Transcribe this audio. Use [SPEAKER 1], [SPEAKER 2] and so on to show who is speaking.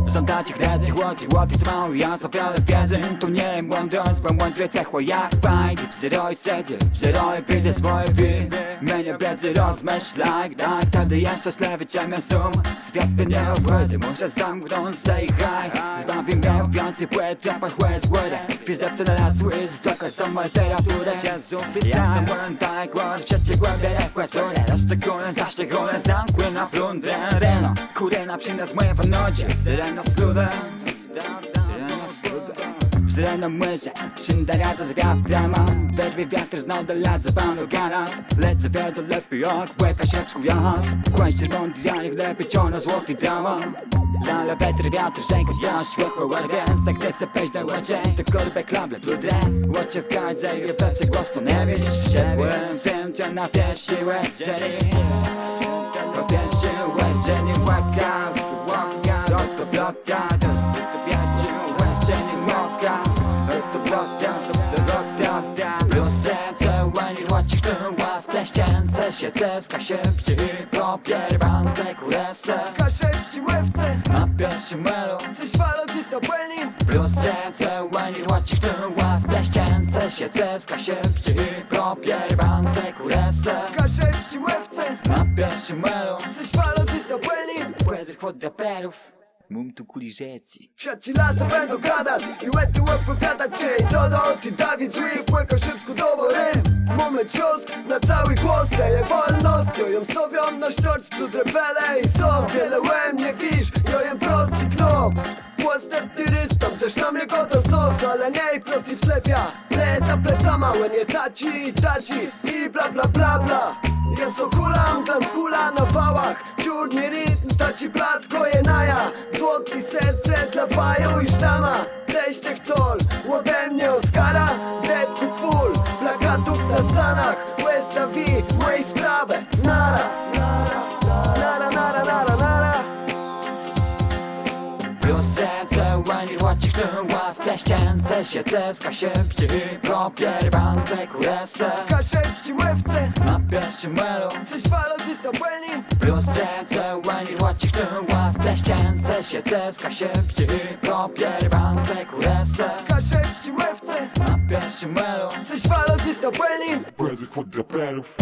[SPEAKER 1] Żądacie kredyt, chłopcy, co mało ja za wiele wiedzy. To nie mądrość, bo mądre cechło jak bajki. Wzoroj sedzie, wzoroj wyjdę swoje wy. Mnie wiedzy rozmyślaj, tak wtedy jeszcze źle wyciągnę sum. Świat mnie nie obchodzi, muszę zamknąć say hi. Zbawię mnie więcej płyt, rapach łez górę. Fizdewce na las łyż, dokazą literaturę. Ja sam byłem tak, głor, w sieci głębie rekwesturę. Zaszczególne, zamkły na plundrę. Reno, kurena, przynas moje panodzie. Zereno sludę, zereno myszę. Przynda razem z raptama. Weźmie wiatr, znajdę lat, zapalę garaż. Lecę wiedzą lepiej, jak błeka się wskuwiasz. Kłańcie rząd, ja niech lepiej ciągnę złoty drama. Dala wiatr, rzeka, ja światło ładnie. Gdy se pejść na łacie, to korbę klable pludrę. Łacie w kajdze i lepszy głos to nie wiesz. Wsiadłem, wiem cię na piersi West Jenny. Po piersi West Jenny, walk out. To bloka, to piersi West Jenny, moka. To bloka, plus serce, łani, łaci, chcę łaz, pleścięce się, cewka się przy popierbance, kurese.
[SPEAKER 2] Kasze przy łewce,
[SPEAKER 1] Na pierwszym melu,
[SPEAKER 2] coś walą dziś na płelni.
[SPEAKER 1] plus serce, łani, łaci, chcę łaz, pleścięce się, cewka się przy popierbance, kurese.
[SPEAKER 2] Kasze przy łewce,
[SPEAKER 1] Na pierwszym melu,
[SPEAKER 2] coś walą dziś na płelni.
[SPEAKER 1] poezji od raperów, mum tu kuli rzeczy.
[SPEAKER 2] Siadźcie lasem będą gadać i łety opowiadać cię. Dodo, ty Dawid zły, płeka szybko do rym. Mamy trzosk na cały głos, daje wolnością. Ją stawiam na sztorc, plud rebele i są. Wiele łem, nie wisz, jojem prosty knop. Płastem tyrystom, też na mnie godą sos. Ale nie i prosty wslepia, pleca pleca małe. Nie taci i bla bla bla bla. Ja so hulam, glans hula na wałach. Dziurny rytm, taci blat, koje naja. Złoty serce dla faju i sztama. Teście chcą ode mnie Oscara. Deadku full, plakatów na stanach. Westa V, mojej sprawę. Nara, nara, nara, nara, nara.
[SPEAKER 1] Plus serce, łani, łaci, chcę łaz, pleścięce się, cewka się przy popierbance, kurese.
[SPEAKER 2] Kasze przy łewce,
[SPEAKER 1] Na pierwszym melu,
[SPEAKER 2] coś walą dziś na płelni.
[SPEAKER 1] plus serce, łani, łaci, chcę łaz, pleścięce się, cewka się przy popierbance, kurese.
[SPEAKER 2] Kasze przy łewce,
[SPEAKER 1] Na pierwszym melu,
[SPEAKER 2] coś walą dziś na płelni.
[SPEAKER 3] Poezji od raperów.